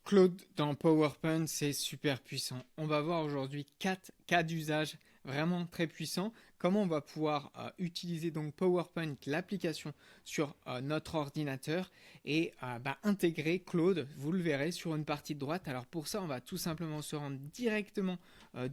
Claude, dans PowerPoint, c'est super puissant. On va voir aujourd'hui 4 cas d'usage vraiment très puissants. Comment on va pouvoir utiliser donc PowerPoint, l'application sur notre ordinateur et intégrer Claude, vous le verrez sur une partie de droite. Alors pour ça, on va tout simplement se rendre directement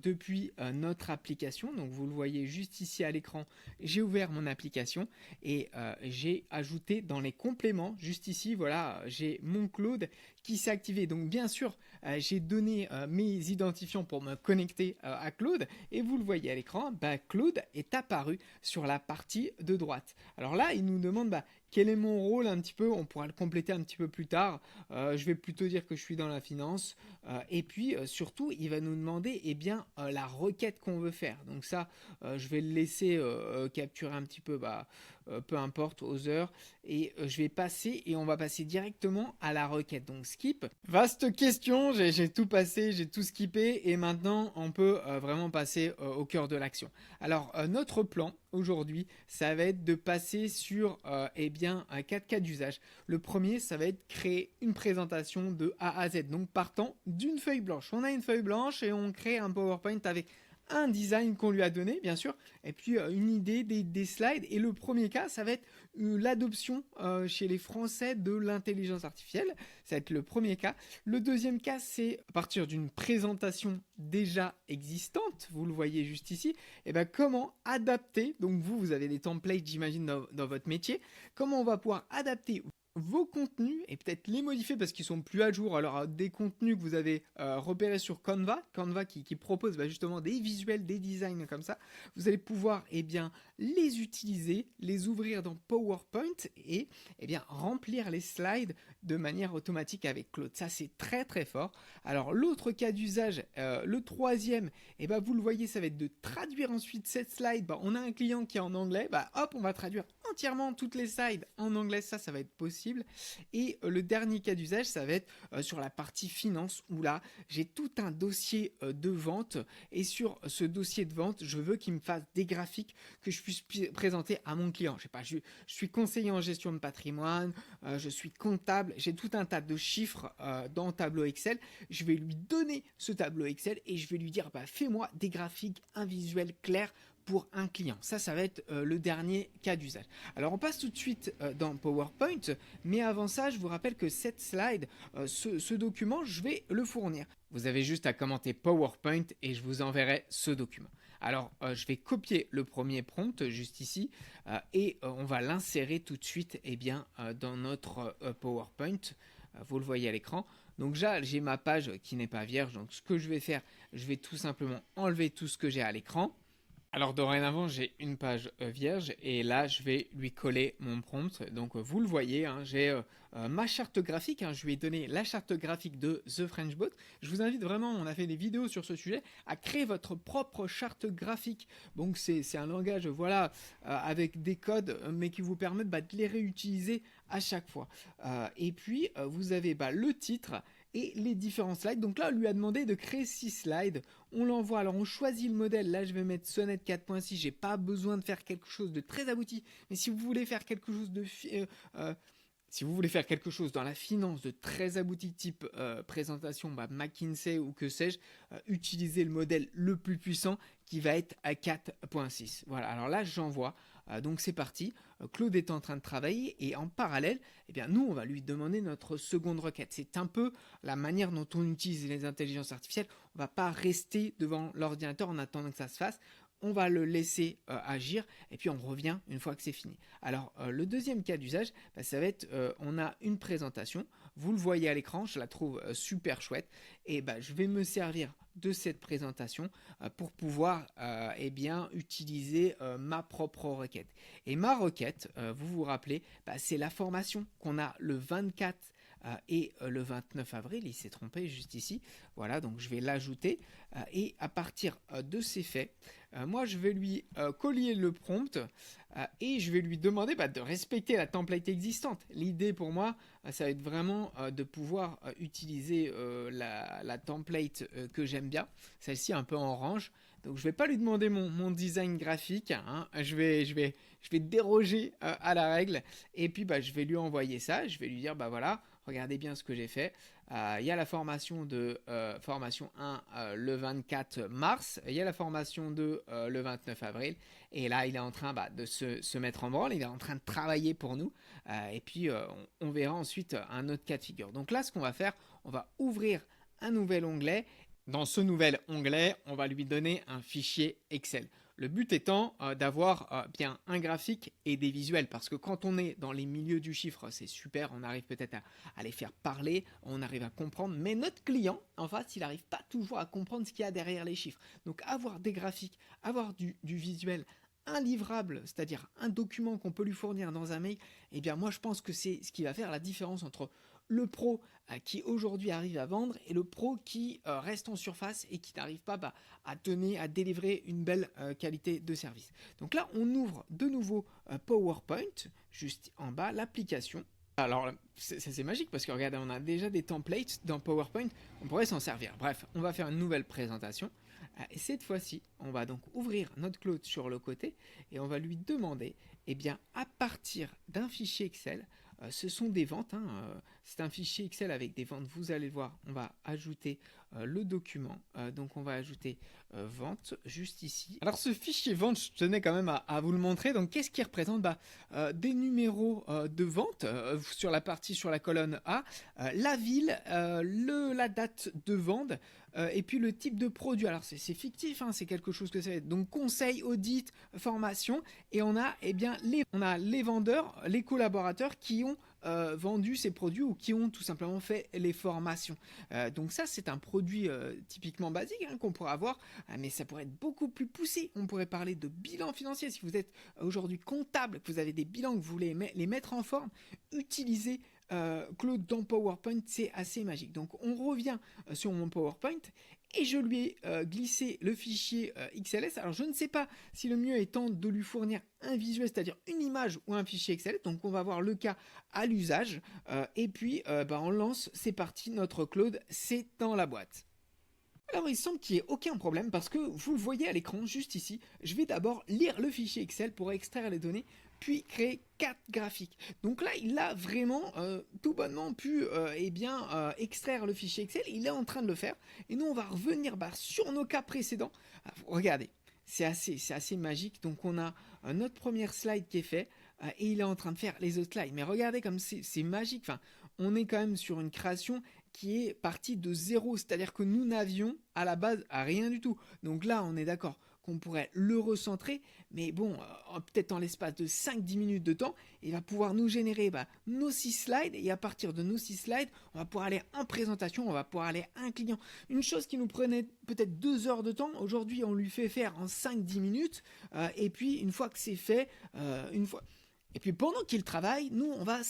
depuis notre application. Donc vous le voyez juste ici à l'écran, j'ai ouvert mon application et j'ai ajouté dans les compléments, juste ici, voilà, j'ai mon Claude qui s'est activé. Donc bien sûr, j'ai donné mes identifiants pour me connecter à Claude et vous le voyez à l'écran, Claude est apparu sur la partie de droite. Alors là, il nous demande quel est mon rôle un petit peu, on pourra le compléter un petit peu plus tard. Je vais plutôt dire que je suis dans la finance. Et puis surtout, il va nous demander la requête qu'on veut faire. Donc ça, je vais le laisser capturer un petit peu, peu importe, aux heures. Et je vais passer et on va passer directement à la requête. Donc skip. Vaste question, j'ai tout passé, j'ai tout skippé et maintenant on peut vraiment passer au cœur de l'action. Alors notre plan aujourd'hui, ça va être de passer sur 4 cas d'usage. Le premier, ça va être créer une présentation de A à Z. Donc partant d'une feuille blanche. On a une feuille blanche et on crée un PowerPoint avec un design qu'on lui a donné, bien sûr, et puis une idée des slides. Et le premier cas, ça va être l'adoption chez les Français de l'intelligence artificielle. Ça va être le premier cas. Le deuxième cas, c'est à partir d'une présentation déjà existante, vous le voyez juste ici, et comment adapter, donc vous avez des templates, j'imagine, dans votre métier, comment on va pouvoir adapter vos contenus et peut-être les modifier parce qu'ils sont plus à jour. Alors des contenus que vous avez repérés sur Canva qui propose justement des visuels, des designs comme ça, vous allez pouvoir les utiliser, les ouvrir dans PowerPoint et remplir les slides de manière automatique avec Claude. Ça c'est très très fort. Alors l'autre cas d'usage, le troisième, vous le voyez, ça va être de traduire ensuite cette slide. On a un client qui est en anglais, hop, on va traduire entièrement toutes les slides en anglais, ça va être possible. Et le dernier cas d'usage, ça va être sur la partie finance, où là, j'ai tout un dossier de vente, et sur ce dossier de vente, je veux qu'il me fasse des graphiques que je puisse présenter à mon client. Je sais pas, je suis conseiller en gestion de patrimoine, je suis comptable, j'ai tout un tas de chiffres dans tableau Excel. Je vais lui donner ce tableau Excel et je vais lui dire, fais-moi des graphiques, un visuel clair pour un client. Ça va être le dernier cas d'usage. Alors on passe tout de suite dans PowerPoint, mais avant ça, je vous rappelle que cette slide, ce document, je vais le fournir. Vous avez juste à commenter PowerPoint et je vous enverrai ce document. Alors je vais copier le premier prompt juste ici et on va l'insérer tout de suite dans notre PowerPoint. Vous le voyez à l'écran. Donc là, j'ai ma page qui n'est pas vierge. Donc ce que je vais faire, je vais tout simplement enlever tout ce que j'ai à l'écran. Alors dorénavant, j'ai une page vierge et là, je vais lui coller mon prompt. Donc vous le voyez, j'ai ma charte graphique. Je lui ai donné la charte graphique de The French Bot. Je vous invite vraiment, on a fait des vidéos sur ce sujet, à créer votre propre charte graphique. Donc c'est un langage, voilà, avec des codes, mais qui vous permettent de les réutiliser à chaque fois. Et puis, vous avez le titre et les différents slides. Donc là, on lui a demandé de créer 6 slides. On l'envoie. Alors, on choisit le modèle. Là, je vais mettre Sonnet 4.6. J'ai pas besoin de faire quelque chose de très abouti. Mais si vous voulez faire quelque chose de... si vous voulez faire quelque chose dans la finance de très abouti type présentation McKinsey ou que sais-je, utilisez le modèle le plus puissant qui va être à 4.6. Voilà, alors là j'envoie, donc c'est parti. Claude est en train de travailler et en parallèle, nous on va lui demander notre seconde requête. C'est un peu la manière dont on utilise les intelligences artificielles. On ne va pas rester devant l'ordinateur en attendant que ça se fasse. On va le laisser agir et puis on revient une fois que c'est fini. Alors le deuxième cas d'usage, ça va être, on a une présentation, vous le voyez à l'écran, je la trouve super chouette et je vais me servir de cette présentation pour pouvoir utiliser ma propre requête. Et ma requête, vous vous rappelez, c'est la formation qu'on a le 24 et le 29 avril, il s'est trompé juste ici. Voilà, donc je vais l'ajouter et à partir de ces faits, moi je vais lui coller le prompt et je vais lui demander de respecter la template existante. L'idée pour moi, ça va être vraiment de pouvoir utiliser la template que j'aime bien, celle-ci un peu en orange. Donc je vais pas lui demander mon design graphique, je vais déroger à la règle et puis je vais lui envoyer ça, je vais lui dire voilà, regardez bien ce que j'ai fait. Il y a la formation de formation 1 le 24 mars, il y a la formation 2 le 29 avril, et là il est en train de se mettre en branle, il est en train de travailler pour nous, et puis on verra ensuite un autre cas de figure. Donc là ce qu'on va faire, on va ouvrir un nouvel onglet. Dans ce nouvel onglet, on va lui donner un fichier Excel. Le but étant d'avoir bien un graphique et des visuels, parce que quand on est dans les milieux du chiffre, c'est super, on arrive peut-être à les faire parler, on arrive à comprendre, mais notre client, en face, il n'arrive pas toujours à comprendre ce qu'il y a derrière les chiffres. Donc avoir des graphiques, avoir du visuel, un livrable, c'est-à-dire un document qu'on peut lui fournir dans un mail, eh bien moi je pense que c'est ce qui va faire la différence entre le pro qui aujourd'hui arrive à vendre et le pro qui reste en surface et qui n'arrive pas à délivrer une belle qualité de service. Donc là, on ouvre de nouveau PowerPoint, juste en bas, l'application. Alors, c'est magique parce que regardez, on a déjà des templates dans PowerPoint, on pourrait s'en servir. Bref, on va faire une nouvelle présentation. Et cette fois-ci, on va donc ouvrir notre Claude sur le côté et on va lui demander, eh bien, à partir d'un fichier Excel, ce sont des ventes, c'est un fichier Excel avec des ventes, vous allez le voir, on va ajouter le document, donc on va ajouter vente juste ici. Alors ce fichier vente, je tenais quand même à vous le montrer, donc qu'est-ce qui représente des numéros de vente sur la partie, sur la colonne A, la ville, la date de vente, et puis le type de produit. Alors c'est fictif, c'est quelque chose que ça va être. Donc conseil, audit, formation, et on a les vendeurs, les collaborateurs qui ont vendu ces produits ou qui ont tout simplement fait les formations. Donc ça c'est un produit typiquement basique qu'on pourrait avoir, mais ça pourrait être beaucoup plus poussé. On pourrait parler de bilan financier. Si vous êtes aujourd'hui comptable, que vous avez des bilans, que vous voulez les mettre en forme, utilisez Claude dans PowerPoint, c'est assez magique. Donc on revient sur mon PowerPoint et je lui ai glissé le fichier XLS. Alors je ne sais pas si le mieux étant de lui fournir un visuel, c'est-à-dire une image ou un fichier XLS. Donc on va voir le cas à l'usage et puis on lance, c'est parti, notre Claude, c'est dans la boîte. Alors il semble qu'il n'y ait aucun problème parce que vous le voyez à l'écran juste ici, je vais d'abord lire le fichier Excel pour extraire les données, puis créer 4 graphiques. Donc là il a vraiment tout bonnement pu extraire le fichier Excel, il est en train de le faire, et nous on va revenir sur nos cas précédents. Regardez, c'est assez magique, donc on a notre première slide qui est fait, et il est en train de faire les autres slides. Mais regardez comme c'est magique, on est quand même sur une création qui est partie de zéro, c'est-à-dire que nous n'avions à la base rien du tout. Donc là, on est d'accord qu'on pourrait le recentrer, mais bon, peut-être en l'espace de 5-10 minutes de temps, il va pouvoir nous générer nos 6 slides, et à partir de nos 6 slides, on va pouvoir aller en présentation, on va pouvoir aller à un client. Une chose qui nous prenait peut-être 2 heures de temps, aujourd'hui on lui fait faire en 5-10 minutes, et puis une fois que c'est fait, et puis pendant qu'il travaille, nous on va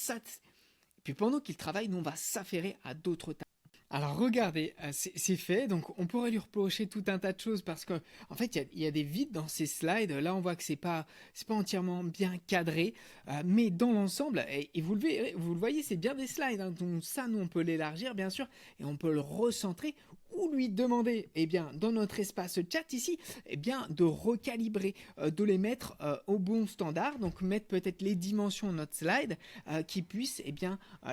s'affairer à d'autres tâches. Alors regardez, c'est fait, donc on pourrait lui reprocher tout un tas de choses parce que en fait il y a des vides dans ces slides. Là on voit que c'est pas entièrement bien cadré, mais dans l'ensemble, et vous le voyez, c'est bien des slides, donc ça nous on peut l'élargir bien sûr et on peut le recentrer ou lui demander, dans notre espace chat ici, de recalibrer, de les mettre au bon standard, donc mettre peut-être les dimensions de notre slide qui puissent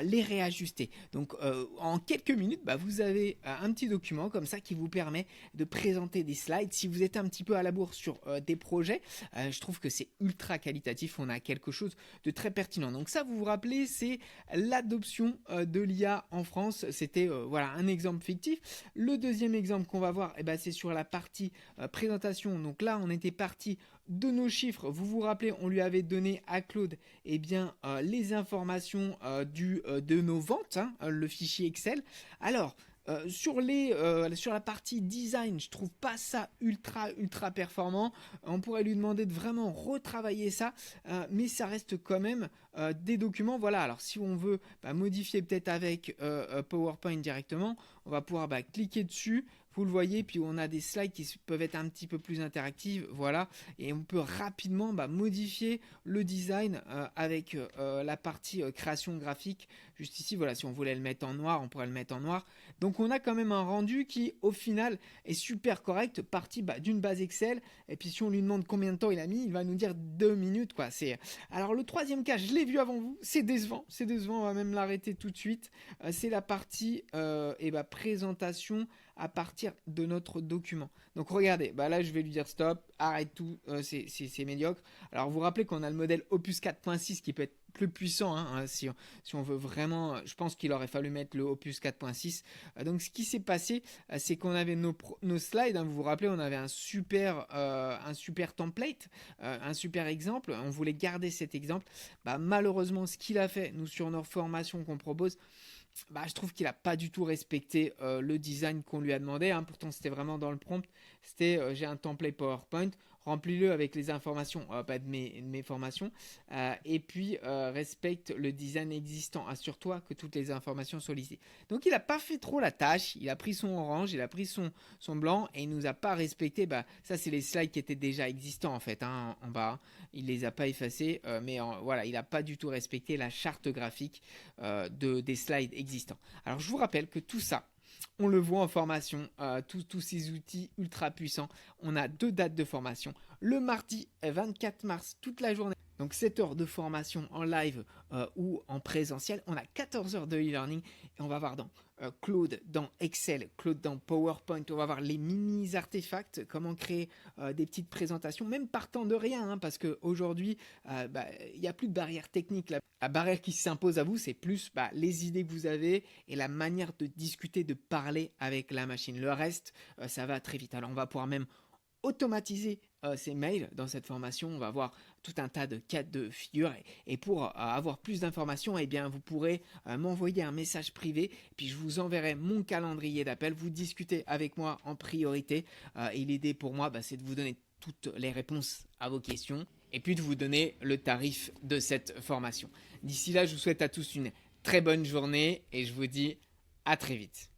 les réajuster. Donc en quelques minutes, vous avez un petit document comme ça qui vous permet de présenter des slides. Si vous êtes un petit peu à la bourre sur des projets, je trouve que c'est ultra qualitatif, on a quelque chose de très pertinent. Donc ça, vous vous rappelez, c'est l'adoption de l'IA en France. C'était un exemple fictif. Le deuxième exemple qu'on va voir, c'est sur la partie présentation. Donc là, on était parti de nos chiffres. Vous vous rappelez, on lui avait donné à Claude les informations de nos ventes, le fichier Excel. Alors, sur la partie design, je trouve pas ça ultra performant. On pourrait lui demander de vraiment retravailler ça, mais ça reste quand même des documents. Voilà, alors si on veut modifier peut-être avec PowerPoint directement, on va pouvoir cliquer dessus. vous le voyez, puis on a des slides qui peuvent être un petit peu plus interactives, voilà, et on peut rapidement modifier le design avec la partie création graphique. Juste ici, voilà, si on voulait le mettre en noir, on pourrait le mettre en noir. Donc on a quand même un rendu qui, au final, est super correct, parti d'une base Excel. Et puis si on lui demande combien de temps il a mis, il va nous dire 2 minutes, quoi. Alors le troisième cas, je l'ai vu avant vous, c'est décevant, on va même l'arrêter tout de suite. C'est la partie présentation à partir de notre document. Donc regardez, là je vais lui dire stop, arrête tout, c'est médiocre. Alors vous vous rappelez qu'on a le modèle Opus 4.6 qui peut être plus puissant, si on veut vraiment, je pense qu'il aurait fallu mettre le Opus 4.6. Donc ce qui s'est passé, c'est qu'on avait nos slides, vous vous rappelez, on avait un super template, un super exemple, on voulait garder cet exemple. Malheureusement, ce qu'il a fait, nous, sur nos formations qu'on propose, je trouve qu'il n'a pas du tout respecté le design qu'on lui a demandé. Pourtant, c'était vraiment dans le prompt. C'était j'ai un template PowerPoint, remplis-le avec les informations de mes formations. Et puis, respecte le design existant. Assure-toi que toutes les informations sont listées. Donc, il n'a pas fait trop la tâche. Il a pris son orange, il a pris son blanc et il ne nous a pas respecté. Ça, c'est les slides qui étaient déjà existants en fait, en bas. Il ne les a pas effacés. Mais voilà, il n'a pas du tout respecté la charte graphique des slides existants. Alors, je vous rappelle que tout ça, on le voit en formation, tous ces outils ultra puissants. On a 2 dates de formation. Le mardi 24 mars, toute la journée. Donc 7 heures de formation en live ou en présentiel. On a 14 heures de e-learning et on va voir dans Claude, dans Excel, Claude dans PowerPoint. On va voir les mini artefacts, comment créer des petites présentations, même partant de rien, parce qu'aujourd'hui, il n'y a plus de barrière technique. La barrière qui s'impose à vous, c'est plus les idées que vous avez et la manière de discuter, de parler avec la machine. Le reste, ça va très vite. Alors on va pouvoir même automatiser ces mails dans cette formation. On va voir tout un tas de cas de figure et pour avoir plus d'informations, vous pourrez m'envoyer un message privé, puis je vous enverrai mon calendrier d'appel. Vous discutez avec moi en priorité et l'idée pour moi, c'est de vous donner toutes les réponses à vos questions et puis de vous donner le tarif de cette formation. D'ici là, je vous souhaite à tous une très bonne journée et je vous dis à très vite.